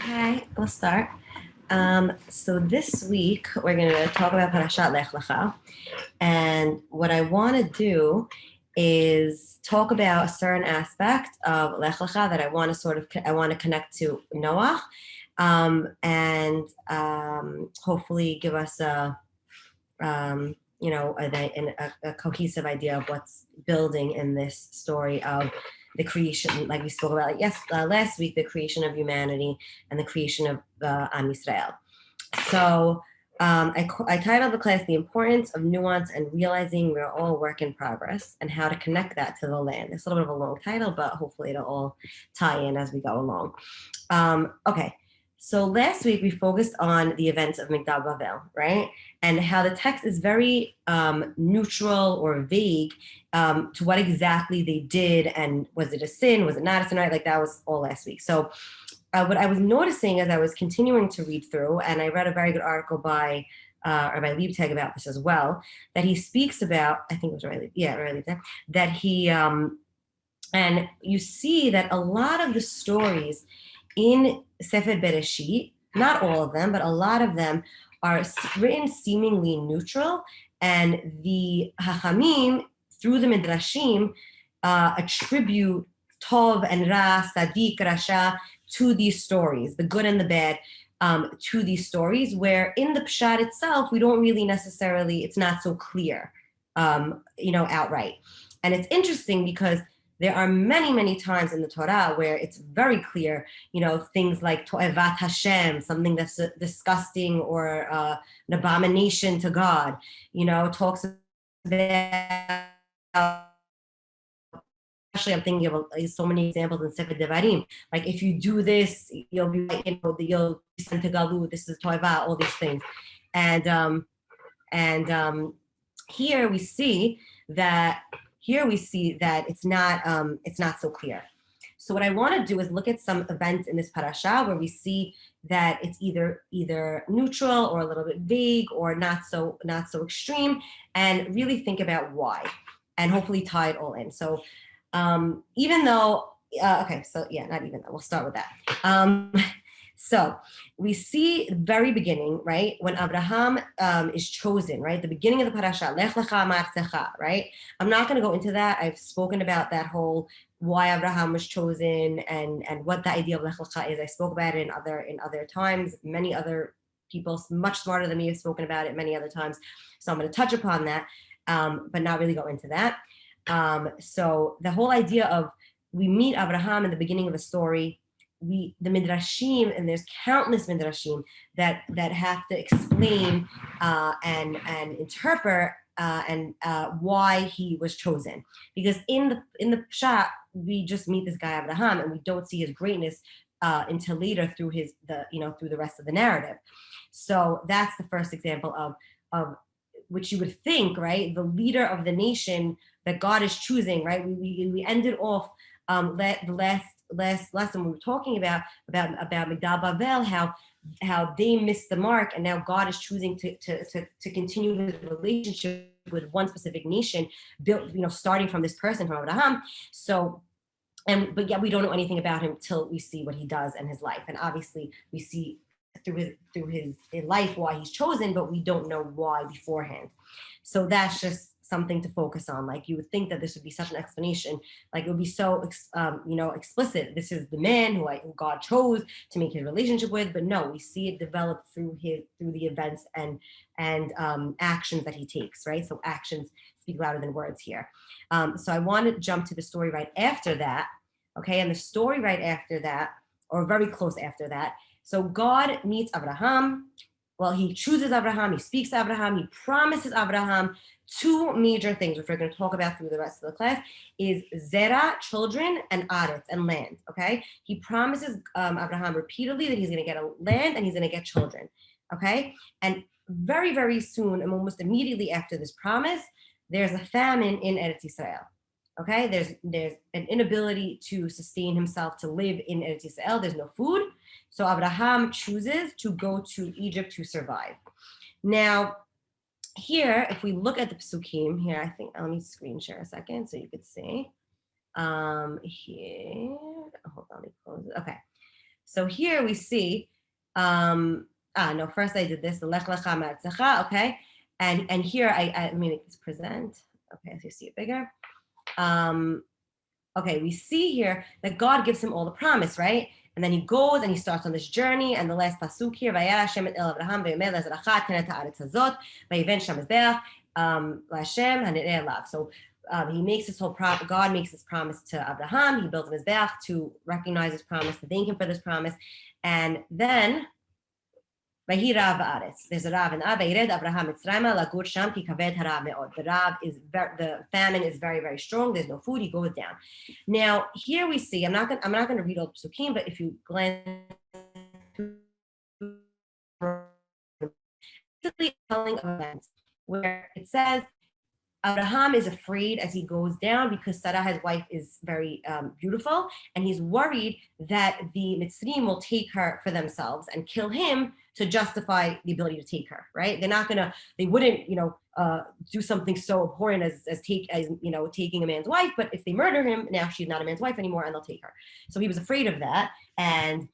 Okay, we'll start. So this week we're going to talk about Parashat Lekha, and what I want to do is talk about a certain aspect of Lekha that I want to connect to Noah, and hopefully give us a cohesive idea of what's building in this story of the creation, like we spoke about last week, the creation of humanity and the creation of Am Yisrael. So I titled the class "The Importance of Nuance and Realizing We're All Work in Progress" and how to connect that to the land. It's a little bit of a long title, but hopefully it'll all tie in as we go along. Okay. So last week we focused on the events of Migdal Bavel, right? And how the text is very neutral or vague to what exactly they did, and was it a sin, was it not a sin, right? Like that was all last week. So what I was noticing as I was continuing to read through, and I read a very good article by Rabbi Liebtag about this as well, that he speaks about, I think it was Rabbi Liebtag, that he, and you see that a lot of the stories in Sefer Bereshit, not all of them, but a lot of them are written seemingly neutral, and the Hachamim, through the Midrashim, attribute Tov and Ra, Sadiq, Rasha to these stories, the good and the bad, to these stories, where in the Pshat itself, we don't really necessarily, it's not so clear, outright. And it's interesting because there are many, many times in the Torah where it's very clear, things like To'evat Hashem, something that's disgusting or an abomination to God, talks about, actually I'm thinking of so many examples in Sefer Devarim, like if you do this, you'll be, you'll be sent to Galut, this is To'evat, all these things. And here we see that it's not so clear. So what I want to do is look at some events in this parasha where we see that it's either neutral or a little bit vague or not so extreme, and really think about why, and hopefully tie it all in. So even though not even though, we'll start with that. So we see the very beginning, right? When Abraham is chosen, right? The beginning of the parasha, Lekh Lekha Ma'artzecha, right? I'm not going to go into that. I've spoken about that whole why Abraham was chosen and what the idea of Lekh Lekha is. I spoke about it in other times. Many other people much smarter than me have spoken about it many other times. So I'm going to touch upon that, but not really go into that. So the whole idea of we meet Abraham in the beginning of the story. The midrashim, and there's countless midrashim that have to explain and interpret why he was chosen. Because in the pshat, we just meet this guy Abraham, and we don't see his greatness until later through through the rest of the narrative. So that's the first example of which you would think, right? The leader of the nation that God is choosing, right? We ended off the last lesson we were talking about Migdal Bavel, how they missed the mark, and now God is choosing to continue his relationship with one specific nation, built, starting from this person, from Abraham. So, but yet we don't know anything about him till we see what he does in his life, and obviously we see through his life why he's chosen, but we don't know why beforehand. So that's just something to focus on. Like you would think that this would be such an explanation, like it would be so explicit. This is the man who God chose to make his relationship with, but no, we see it develop through the events and actions that he takes, right? So actions speak louder than words here. So I want to jump to the story right after that, okay? And the story right after that, or very close after that. So God meets Abraham. Well, he chooses Abraham, he speaks to Abraham, he promises Abraham two major things, which we're going to talk about through the rest of the class, is Zera, children, and Aretz, and land, okay? He promises Abraham repeatedly that he's going to get a land and he's going to get children, okay? And very, very soon, and almost immediately after this promise, there's a famine in Eretz Yisrael. Okay, there's an inability to sustain himself, to live in Eretz Yisrael. There's no food. So Abraham chooses to go to Egypt to survive. Now, here, if we look at the psukim here, I think, let me screen share a second so you could see. Here, hold on, let me close it. Okay. So here we see, no, first I did this, the Lekh Lekha Ma'atzacha, okay? And here I mean, it's present. Okay, so you see it bigger. Okay, we see here that God gives him all the promise, right? And then he goes and he starts on this journey. And the last pasuk here, Vayara Hashem et el Avraham ve'yomer le'zeracha tenet ha'aretz hazot vayiven sham mizbeach la'Hashem hanireh elav. So he makes this whole God makes this promise to Abraham. He builds a mizbeach to recognize his promise, to thank him for this promise. And then Vahi Rav Ba'aretz. There's a Rav and Vayired Abraham Mitzrayma lagur sham ki kaved harav me'od. The famine is very, very strong. There's no food. He goes down. Now here we see. I'm not going to read all the psukim, but if you glance, telling events where it says Abraham is afraid as he goes down because Sarah, his wife, is very beautiful, and he's worried that the Mitzrim will take her for themselves and kill him to justify the ability to take her. Right? They wouldn't, do something so abhorrent as taking a man's wife. But if they murder him, now she's not a man's wife anymore, and they'll take her. So he was afraid of that, and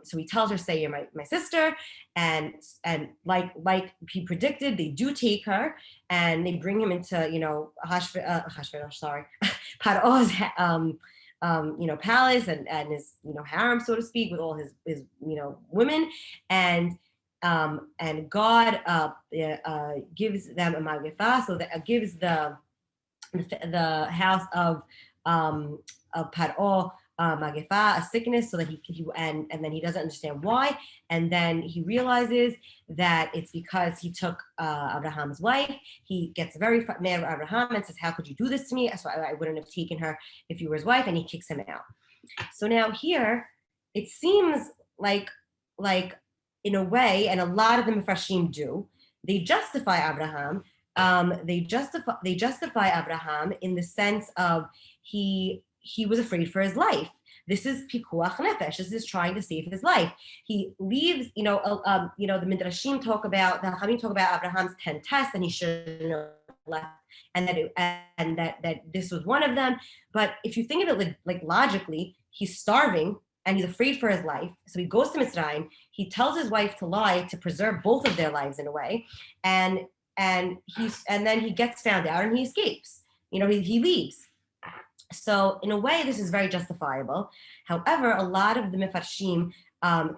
so he tells her, say you're my sister, and like he predicted, they do take her, and they bring him into Paro's palace and his harem, so to speak, with all his women, and God gives them a magifah, so that gives the house of Paro Magifa, a sickness, so that he and then he doesn't understand why, and then he realizes that it's because he took Abraham's wife. He gets very mad at Abraham and says, "How could you do this to me? So I wouldn't have taken her if you were his wife," and he kicks him out. So now here, it seems like in a way, and a lot of the Mefashim do, they justify Abraham. They justify Abraham in the sense of he was afraid for his life. This is pikuach nefesh. This is trying to save his life. He leaves, the Midrashim talk about, the Hachamim talk about Abraham's 10 tests, and he shouldn't have left, and that this was one of them. But if you think of it like logically, he's starving and he's afraid for his life. So he goes to Mitzrayim. He tells his wife to lie to preserve both of their lives in a way, and then he gets found out and he escapes. He leaves. So in a way, this is very justifiable. However, a lot of the Mefarshim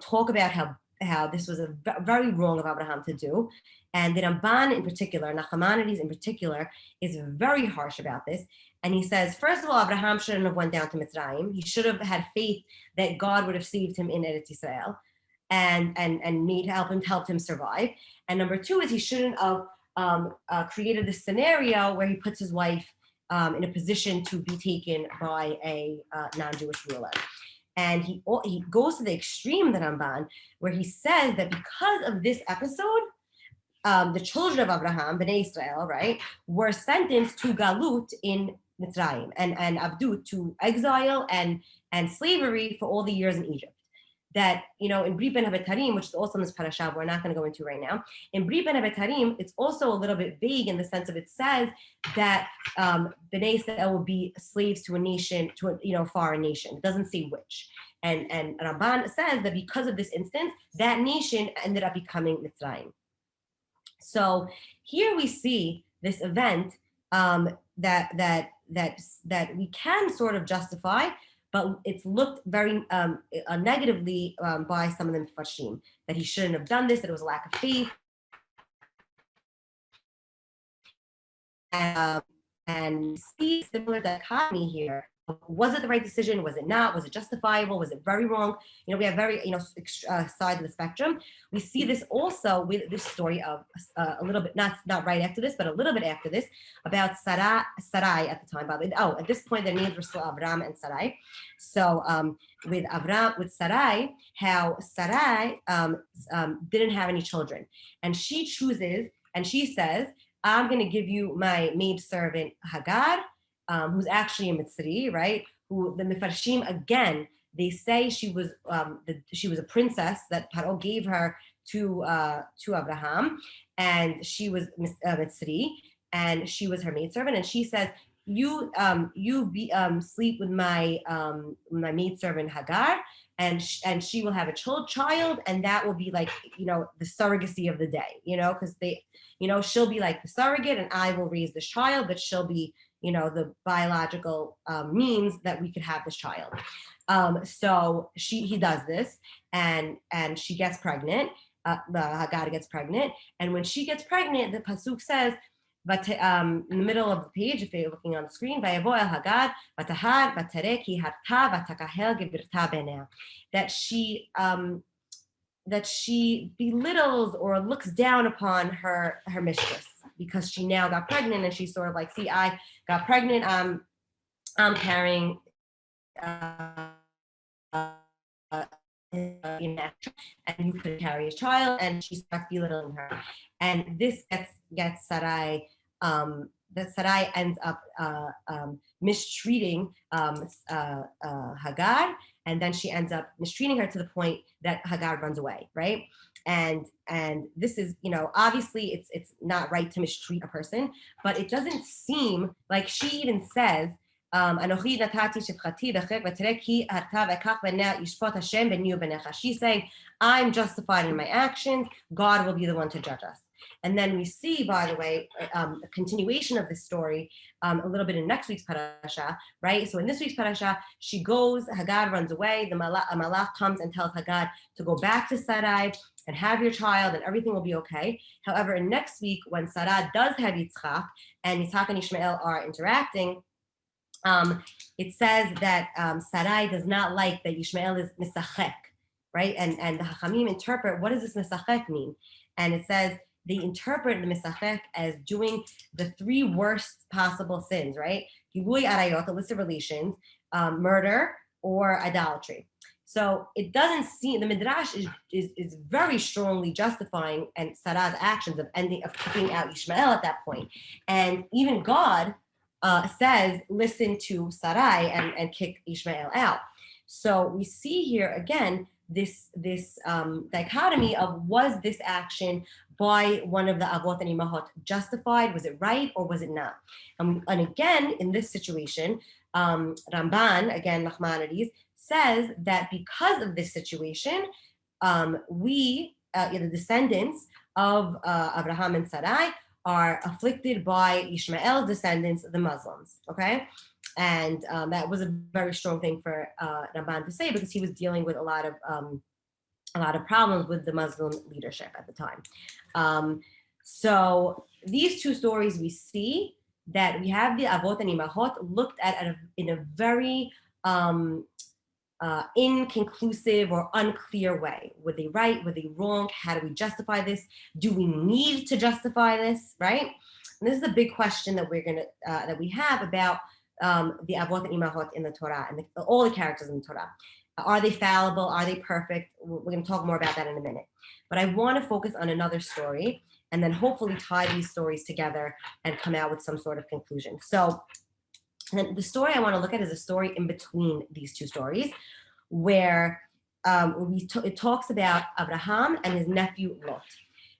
talk about how this was a very wrong of Abraham to do. And the Ramban in particular, Nachmanides in particular, is very harsh about this. And he says, first of all, Abraham shouldn't have went down to Mitzrayim. He should have had faith that God would have saved him in Eretz Yisrael and helped him survive. And number two is he shouldn't have created this scenario where he puts his wife in a position to be taken by a non-Jewish ruler. And he goes to the extreme, the Ramban, where he says that because of this episode, the children of Abraham, Bnei Israel, right, were sentenced to galut in Mitzrayim and avdut, to exile and slavery for all the years in Egypt. That, in Brit Ben Habetarim, which is also in this parasha, we're not going to go into right now. In Brit Ben Habetarim, it's also a little bit vague in the sense of it says that Bnei Israel will be slaves to a nation, to a foreign nation. It doesn't say which. And Ramban says that because of this instance, that nation ended up becoming Mitzrayim. So here we see this event that we can sort of justify, but it's looked very negatively by some of the Mefashim, that he shouldn't have done this, that it was a lack of faith. And see similar dichotomy here. Was it the right decision? Was it not? Was it justifiable? Was it very wrong? We have very, sides of the spectrum. We see this also with this story of a little bit, not right after this, but a little bit after this, about Sarai at the time. At this point, their names were still Avram and Sarai. So with Sarai, how Sarai didn't have any children. And she chooses, and she says, I'm going to give you my maidservant Hagar, who's actually a Mitzri, right? Who the Mefarshim, again, they say she was a princess that Paro gave her to Abraham, and she was Mitzri, and she was her maidservant, and she says, you sleep with my maidservant Hagar, and she will have a child, and that will be like, the surrogacy of the day, because she'll be like the surrogate, and I will raise this child, but she'll be, the biological means that we could have this child. So he does this, and she gets pregnant. The Hagar gets pregnant, and when she gets pregnant, the pasuk says, but in the middle of the page, if you're looking on the screen, Hagar that she belittles or looks down upon her mistress because she now got pregnant, and she's sort of like, see, I got pregnant, I'm carrying and you could carry a child, and she starts belittling her, and this gets Sarai. That Sarai ends up mistreating Hagar, and then she ends up mistreating her to the point that Hagar runs away, right? And this is, obviously it's not right to mistreat a person, but it doesn't seem like she even says, she's saying, I'm justified in my actions, God will be the one to judge us. And then we see, by the way, a continuation of this story a little bit in next week's parasha, right? So in this week's parasha, she goes, Hagar runs away, a malach comes and tells Hagar to go back to Sarai and have your child, and everything will be okay. However, in next week, when Sarah does have Yitzchak, and Yitzchak and Ishmael are interacting, it says that Sarai does not like that Ishmael is misachek, right? And the Hachamim interpret, what does this misachek mean? And it says, they interpret the misachek as doing the three worst possible sins, right? Gilui arayot, illicit relations, murder, or idolatry. So it doesn't seem, the Midrash is very strongly justifying and Sarah's actions of kicking out Ishmael at that point. And even God says, listen to Sarai and kick Ishmael out. So we see here again this dichotomy of, was this action by one of the Avot and Imahot justified? Was it right or was it not? And again, in this situation, Ramban, again, Nachmanides, says that because of this situation, we, the descendants of Abraham and Sarai, are afflicted by Ishmael's descendants, the Muslims, okay? And that was a very strong thing for Ramban to say, because he was dealing with a lot of problems with the Muslim leadership at the time. So these two stories, we see that we have the Avot and Imahot looked at in a very inconclusive or unclear way. Were they right? Were they wrong? How do we justify this? Do we need to justify this? Right? And this is a big question that that we have about the Avot and Imahot in the Torah, and all the characters in the Torah. Are they fallible? Are they perfect? We're going to talk more about that in a minute. But I want to focus on another story, and then hopefully tie these stories together and come out with some sort of conclusion. So the story I want to look at is a story in between these two stories, where it talks about Abraham and his nephew Lot.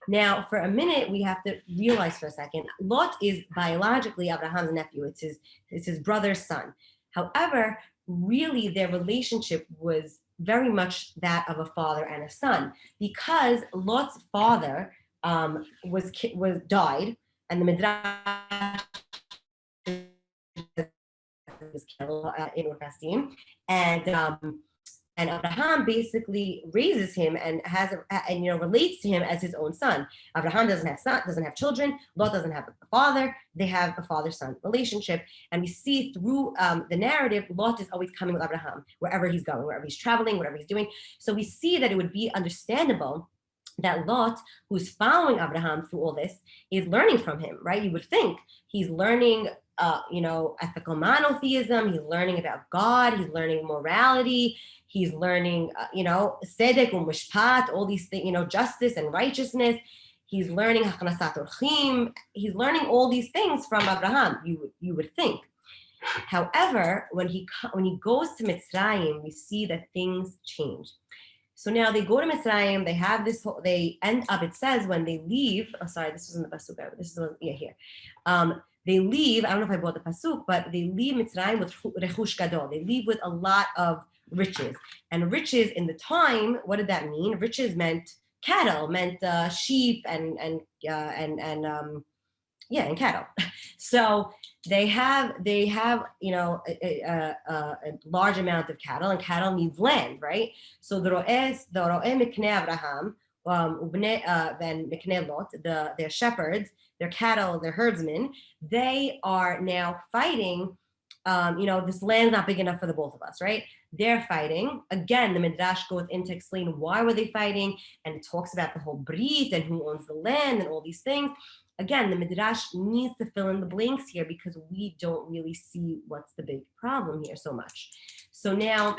Now, for a minute, we have to realize for a second, Lot is biologically Abraham's nephew. It's his brother's son. However, really their relationship was very much that of a father and a son, because Lot's father was died, and the Midrash was killed in Urfastim, and Abraham basically raises him and relates to him as his own son. Abraham doesn't have children. Lot doesn't have a father. They have a father-son relationship, and we see through the narrative, Lot is always coming with Abraham wherever he's going, wherever he's traveling, whatever he's doing. So we see that it would be understandable that Lot, who's following Abraham through all this, is learning from him, right? You would think he's learning ethical monotheism. He's learning about God. He's learning morality. He's learning, tzedek u'mishpat, all these things, justice and righteousness. He's learning hachnasat orchim. He's learning all these things from Abraham. You would think. However, when he goes to Mitzrayim, we see that things change. So now they go to Mitzrayim. They have this. They end up. It says when they leave. Oh, sorry, this was in the pasuk. This is here. They leave. I don't know if I brought the pasuk, but they leave Mitzrayim with rechush gadol. They leave with a lot of riches. And riches in the time, what did that mean? Riches meant cattle, meant sheep and cattle. So they have a large amount of cattle, and cattle means land, right? So the ro'eh miknei Abraham and miknei Lot, their shepherds, their cattle, their herdsmen, they are now fighting. This land's not big enough for the both of us, right? They're fighting. Again, the Midrash goes in to explain why were they fighting, and it talks about the whole brit and who owns the land and all these things. Again, the Midrash needs to fill in the blanks here because we don't really see what's the big problem here so much. So now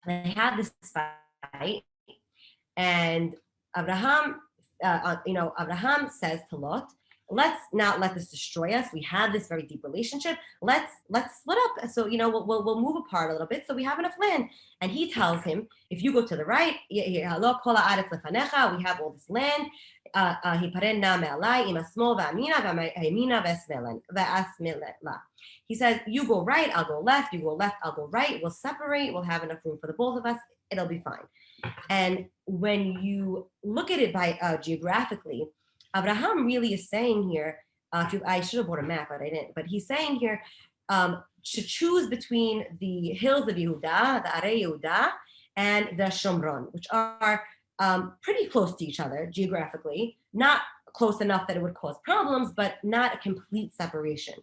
they have this fight, and Abraham says to Lot, let's not let this destroy us. We have this very deep relationship. Let's split up. So we'll move apart a little bit so we have enough land. And he tells him, if you go to the right, we have all this land. He says, you go right, I'll go left. You go left, I'll go right. We'll separate. We'll have enough room for the both of us. It'll be fine. And when you look at it by geographically, Abraham really is saying here, I should have brought a map, but I didn't. But he's saying here to choose between the hills of Yehuda, the Arei Yehuda, and the Shomron, which are pretty close to each other geographically, not close enough that it would cause problems, but not a complete separation.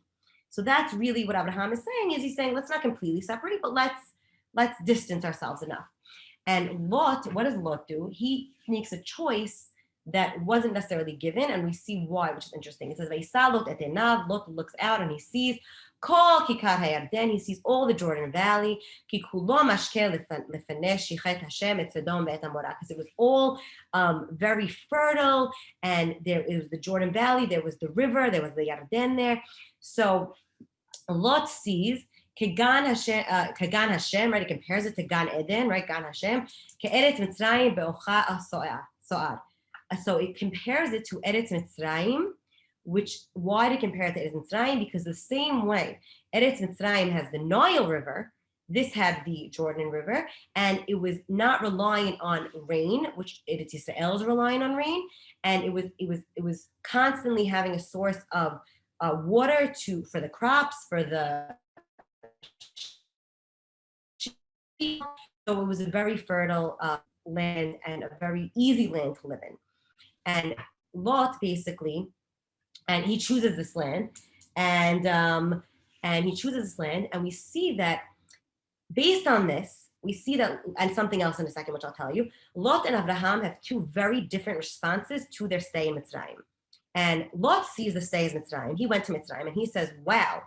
So that's really what Abraham is saying. Is he's saying, let's not completely separate, but let's distance ourselves enough. And Lot, what does Lot do? He makes a choice that wasn't necessarily given, and we see why, which is interesting. It says, "Vayisa Lot et einav." Lot looks out and he sees Kol Kikar HaYarden. He sees all the Jordan Valley. Ki kulo mashke lefanei shichet Hashem et Sodom ve'et Amorah, because it was all very fertile, and there was the Jordan Valley, there was the river, there was the Yarden there. So Lot sees Kegan Hashem, right? It compares it to Gan Eden, right? Gan Hashem. Ke'eretz Mitzrayim be'ocha so'ar. So it compares it to Eretz Mitzrayim, why do you compare it to Eretz Mitzrayim? Because the same way Eretz Mitzrayim has the Nile River, this had the Jordan River, and it was not relying on rain, which Eretz Yisrael is relying on rain, and it was constantly having a source of water for the crops, for the sheep. So it was a very fertile land and a very easy land to live in. And Lot basically, and he chooses this land, and we see that based on this, we see that, and something else in a second, which I'll tell you, Lot and Abraham have two very different responses to their stay in Mitzrayim. And Lot sees the stay in Mitzrayim. He went to Mitzrayim and he says, wow,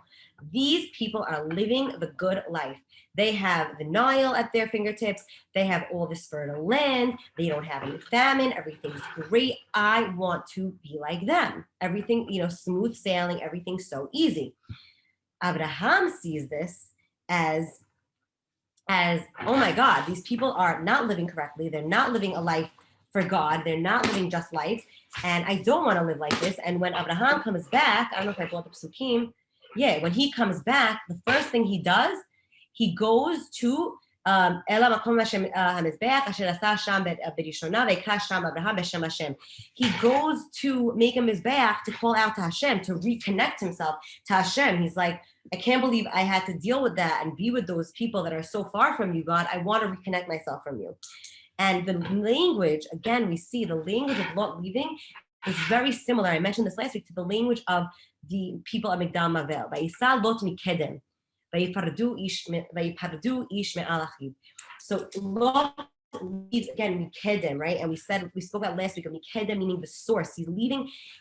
these people are living the good life. They have the Nile at their fingertips. They have all this fertile land. They don't have any famine. Everything's great. I want to be like them. Everything, smooth sailing. Everything's so easy. Abraham sees this as, oh my God, these people are not living correctly. They're not living a life for God. They're not living just life. And I don't want to live like this. And when Abraham comes back, I don't know if I brought the psukim. Yeah, when he comes back, the first thing he does, he goes to he goes to make a mizbeach to call out to Hashem, to reconnect himself to Hashem. He's like, I can't believe I had to deal with that and be with those people that are so far from you, God. I want to reconnect myself from you. And the language, again, we see the language of Lot leaving is very similar. I mentioned this last week, to the language of the people of Migdal Mavel. Vayisa Lot mikedem, vayipardu ish me'al achiv. So Lot leaves, again, mikedem, right? And we spoke about last week of mikedem, meaning the source.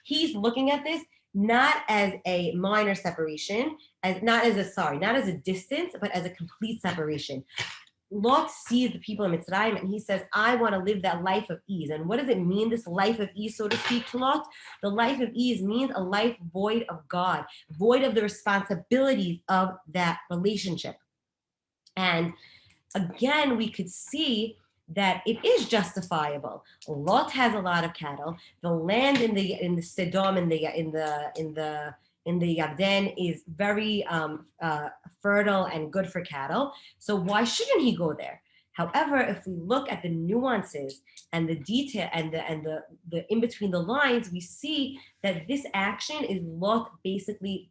He's looking at this not as a minor separation, not as a distance, but as a complete separation. Lot sees the people in Mitzrayim and he says, I want to live that life of ease. And what does it mean, this life of ease, so to speak, to Lot? The life of ease means a life void of God, void of the responsibilities of that relationship. And again, we could see that it is justifiable. Lot has a lot of cattle. The land in the Sodom, in the in the Yarden is very fertile and good for cattle. So why shouldn't he go there? However, if we look at the nuances and the detail and the in between the lines, we see that this action is Lot basically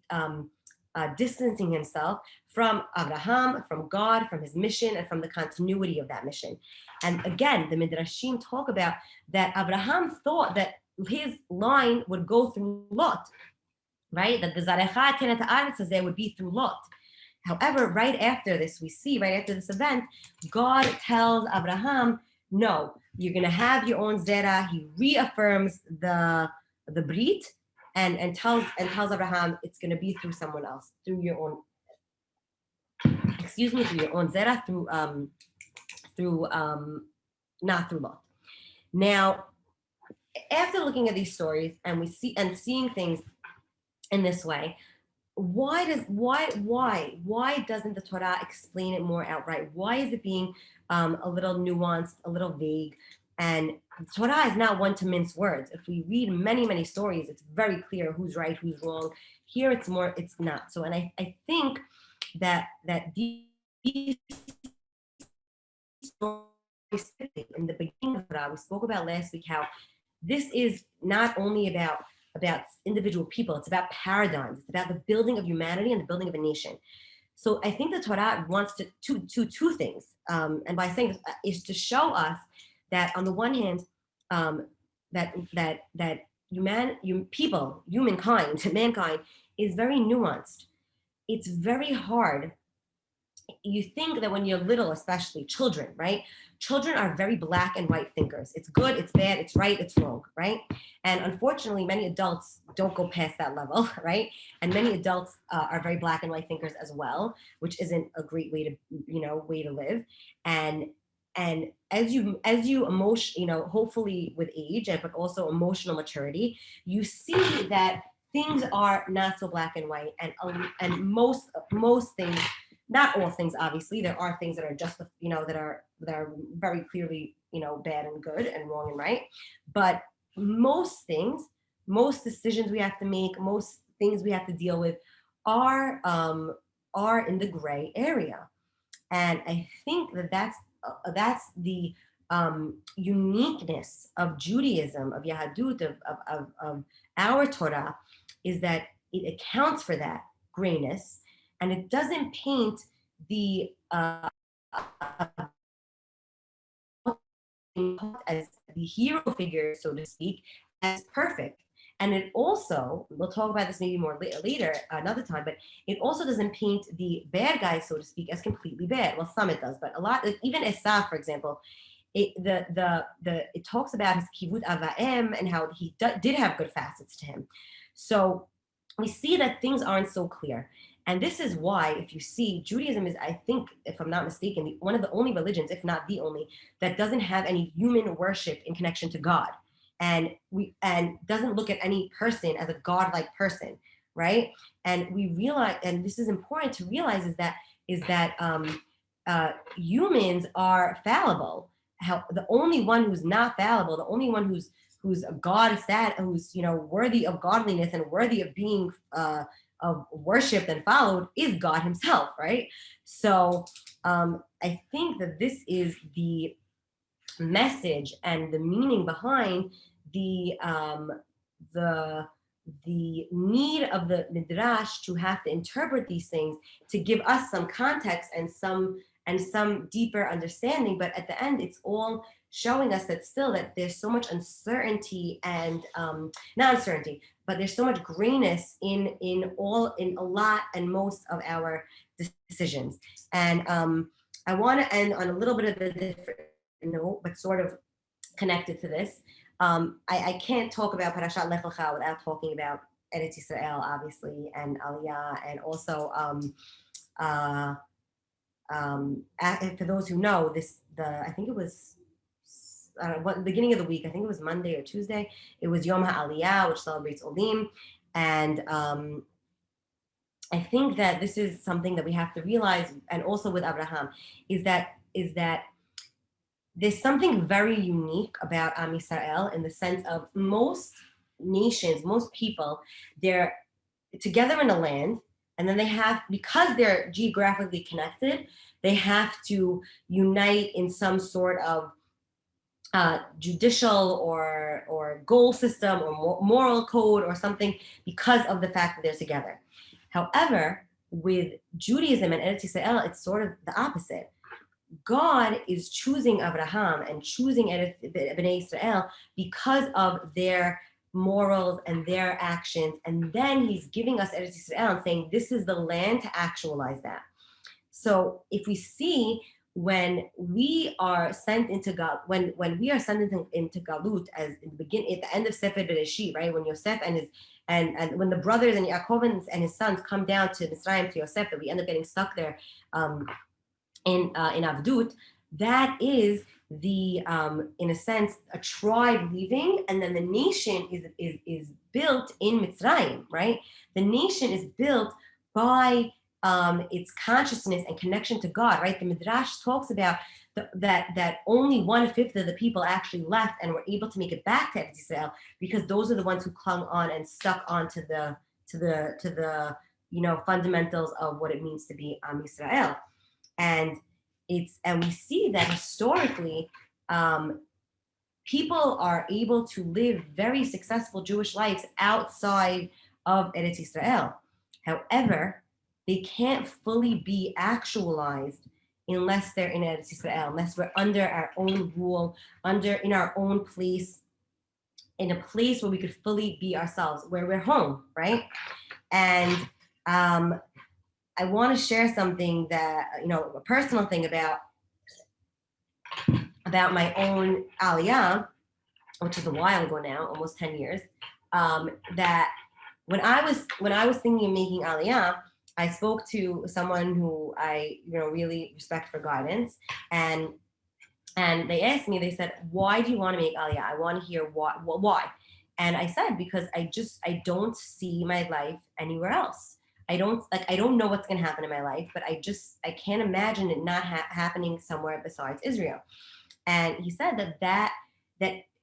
distancing himself from Abraham, from God, from his mission, and from the continuity of that mission. And again, the Midrashim talk about that Abraham thought that his line would go through Lot, right? That the Zarecha Tenet Haaretz there would be through Lot. However, right after this, we see, right after this event, God tells Abraham, no, you're going to have your own Zerah. He reaffirms the Brit and tells Abraham it's going to be through someone else, through your own, through your own Zerah, not through Lot. Now, after looking at these stories and seeing things in this way, why doesn't the Torah explain it more outright? Why is it being a little nuanced, a little vague? And the Torah is not one to mince words. If we read many stories, it's very clear who's right, who's wrong. Here it's not. So, and I think that these stories in the beginning of the Torah, we spoke about last week how this is not only about individual people, it's about paradigms, it's about the building of humanity and the building of a nation. So I think the Torah wants to two things, and by saying this, is to show us that on the one hand, that mankind is very nuanced. It's very hard. You think that when you're little, especially children, right? Children are very black and white thinkers. It's good, it's bad, it's right, it's wrong, right? And unfortunately, many adults don't go past that level, right? And many adults are very black and white thinkers as well, which isn't a great way to live. And as you hopefully with age, but also emotional maturity, you see that things are not so black and white, and most things. Not all things, obviously. There are things that are just, that are very clearly, bad and good and wrong and right. But most things, most decisions we have to make, most things we have to deal with are in the gray area. And I think that's the uniqueness of Judaism, of Yahadut, of our Torah, is that it accounts for that grayness. And it doesn't paint the as the hero figure, so to speak, as perfect. And it also, we'll talk about this maybe more later, another time, but it also doesn't paint the bad guys, so to speak, as completely bad. Well, some it does, but a lot, like even Esau, for example, it talks about his kivut avaim and how he did have good facets to him. So we see that things aren't so clear. And this is why, if you see, Judaism is, I think, if I'm not mistaken, one of the only religions, if not the only, that doesn't have any human worship in connection to God, and doesn't look at any person as a godlike person, right? And we realize, and this is important to realize, is that humans are fallible. How the only one who's not fallible, the only one who's a God stat, who's worthy of godliness and worthy of being of worshipped and followed is God himself, right? So I think that this is the message and the meaning behind the need of the midrash to have to interpret these things to give us some context and some deeper understanding. But at the end, it's all showing us that still that there's so much uncertainty and not uncertainty, but there's so much grayness in a lot and most of our decisions. And I want to end on a little bit of a different note, but sort of connected to this. I can't talk about Parashat Lekha without talking about Eretz Yisrael, obviously, and Aliyah, and also for those who know, I think it was beginning of the week, I think it was Monday or Tuesday, it was Yom HaAliyah, which celebrates Olim. And I think that this is something that we have to realize, and also with Abraham, is that there's something very unique about Am Yisrael in the sense of most nations, most people, together in a land, and then they have, because they're geographically connected, they have to unite in some sort of judicial or goal system or moral code or something, because of the fact that they're together. However, with Judaism and Eretz Yisrael, it's sort of the opposite. God is choosing Abraham and choosing Bnei Israel because of their morals and their actions, and then he's giving us Eretz Yisrael and saying this is the land to actualize that. So if we see, when we are sent into God, when we are sent into Galut, as in the beginning, at the end of Sefer Bereshit, right? When Yosef and his and when the brothers and Yaakov and his sons come down to Mitzrayim, to Yosef, that we end up getting stuck there in Avdut, that is the in a sense a tribe leaving, and then the nation is built in Mitzrayim, right? The nation is built by its consciousness and connection to God, right? The Midrash talks about that only 1/5 of the people actually left and were able to make it back to Eretz Yisrael, because those are the ones who clung on and stuck on to the fundamentals of what it means to be Yisrael. And we see that historically, people are able to live very successful Jewish lives outside of Eretz Yisrael. However, they can't fully be actualized unless they're in Eretz Yisrael, unless we're under our own rule, in our own place, in a place where we could fully be ourselves, where we're home, right? And I want to share something that, a personal thing about my own Aliyah, which is a while ago now, almost 10 years, that when I was thinking of making Aliyah, I spoke to someone who I, really respect for guidance, and they asked me, they said, why do you want to make Aliyah? I want to hear why. And I said, because I don't see my life anywhere else. I don't know what's going to happen in my life, but I can't imagine it not happening somewhere besides Israel. And he said that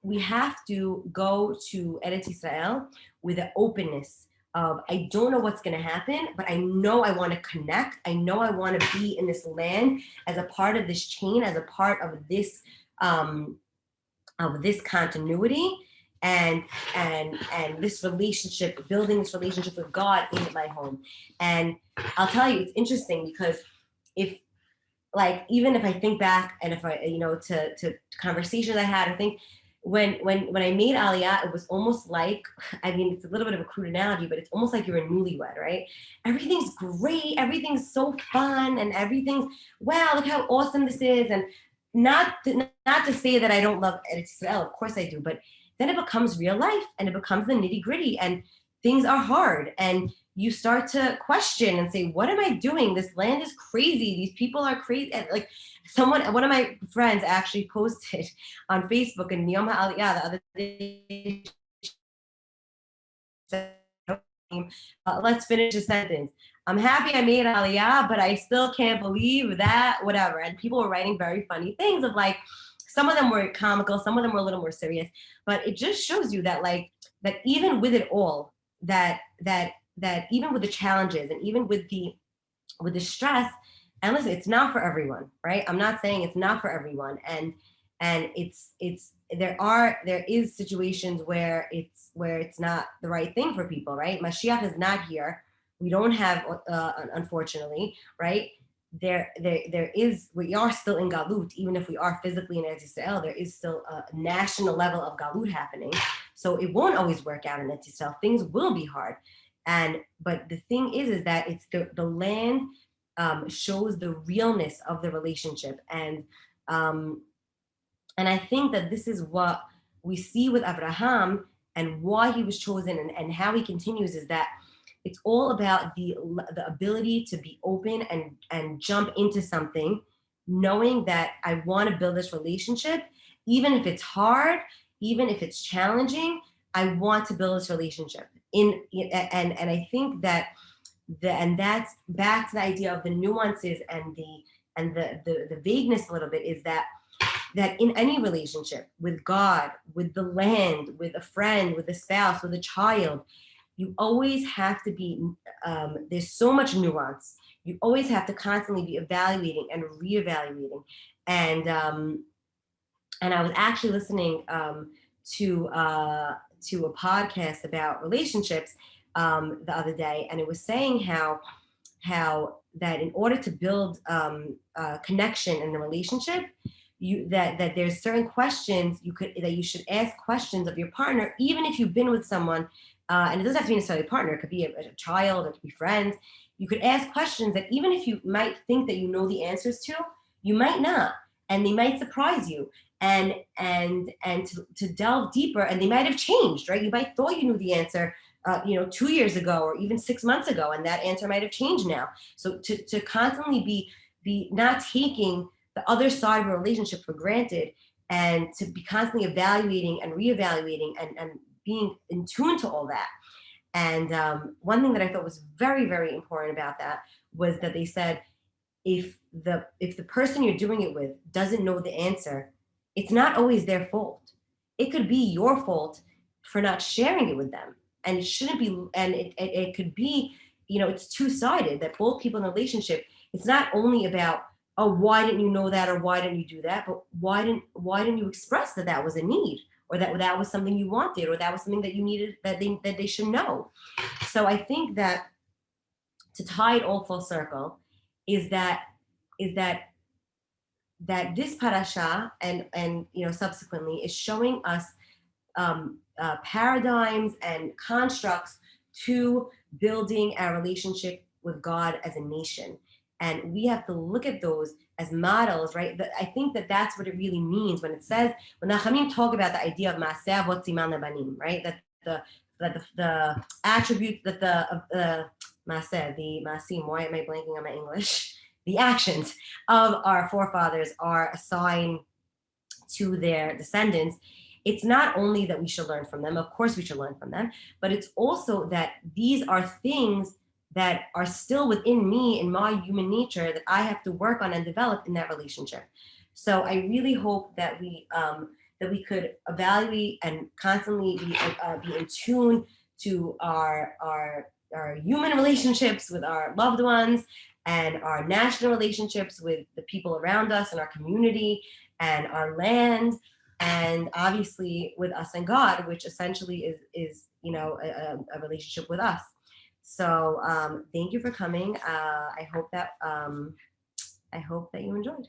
we have to go to Eretz Yisrael with an openness of, I don't know what's going to happen, but I know I want to connect. I know I want to be in this land as a part of this chain, as a part of this continuity, and this relationship, building this relationship with God in my home. And I'll tell you, it's interesting, because even if I think back, and if I, to conversations I had, I think when I made Aliyah, it was almost like, it's a little bit of a crude analogy, but it's almost like you're a newlywed, right? Everything's great, everything's so fun, and everything's, wow, look how awesome this is. And not to say that I don't love Eretz Yisrael, of course I do, but then it becomes real life, and it becomes the nitty gritty, and things are hard, and you start to question and say, what am I doing? This land is crazy. These people are crazy. And one of my friends actually posted on Facebook in Yom HaAliyah the other day, let's finish the sentence. I'm happy I made Aliyah, but I still can't believe that, whatever. And people were writing very funny things of some of them were comical, some of them were a little more serious, but it just shows you that that even with it all, that even with the challenges, and even with the stress, and listen, it's not for everyone, right? I'm not saying it's not for everyone, and there is situations where it's not the right thing for people, right? Mashiach is not here. We don't have, unfortunately, right? We are still in Galut, even if we are physically in Eretz Yisrael, there is still a national level of Galut happening. So it won't always work out in Eretz Yisrael. Things will be hard. But the thing is that it's the land shows the realness of the relationship. And I think that this is what we see with Abraham, and why he was chosen, and how he continues, is that it's all about the ability to be open and jump into something, knowing that I want to build this relationship, even if it's hard, even if it's challenging. I want to build this relationship and I think that that's back to the idea of the nuances and the vagueness a little bit, is that in any relationship with God, with the land, with a friend, with a spouse, with a child, you always have to be, there's so much nuance. You always have to constantly be evaluating and reevaluating. And and I was actually listening to a podcast about relationships the other day, and it was saying how that in order to build connection in a relationship, that there's certain questions that you should ask questions of your partner, even if you've been with someone, and it doesn't have to be necessarily a partner. It could be a child, it could be friends. You could ask questions that even if you might think that you know the answers to, you might not, and they might surprise you. And to delve deeper, and they might have changed, right? You might thought you knew the answer 2 years ago or even 6 months ago, and that answer might have changed now. So to constantly be not taking the other side of a relationship for granted, and to be constantly evaluating and reevaluating, and being in tune to all that. And one thing that I thought was very, very important about that was that they said, if the person you're doing it with doesn't know the answer, it's not always their fault. It could be your fault for not sharing it with them. And it shouldn't be, and it could be, it's two-sided, that both people in a relationship, it's not only about, oh, why didn't you know that, or why didn't you do that, but why didn't you express that that was a need, or that was something you wanted, or that was something that you needed, that they should know. So I think that, to tie it all full circle, is that is that that this parasha, and subsequently, is showing us paradigms and constructs to building our relationship with God as a nation. And we have to look at those as models, right? I think that that's what it really means when it says, when the Chamim talk about the idea of Maaseh Avot Siman Lebanim, right? That the attributes, that the Maaseh, the Maasim, why am I blanking on my English? The actions of our forefathers are a sign to their descendants. It's not only that we should learn from them, of course we should learn from them, but it's also that these are things that are still within me, in my human nature, that I have to work on and develop in that relationship. So I really hope that we could evaluate and constantly be in tune to our human relationships with our loved ones, and our national relationships with the people around us and our community and our land, and obviously with us and God, which essentially is a relationship with us. So thank you for coming. I hope that you enjoyed.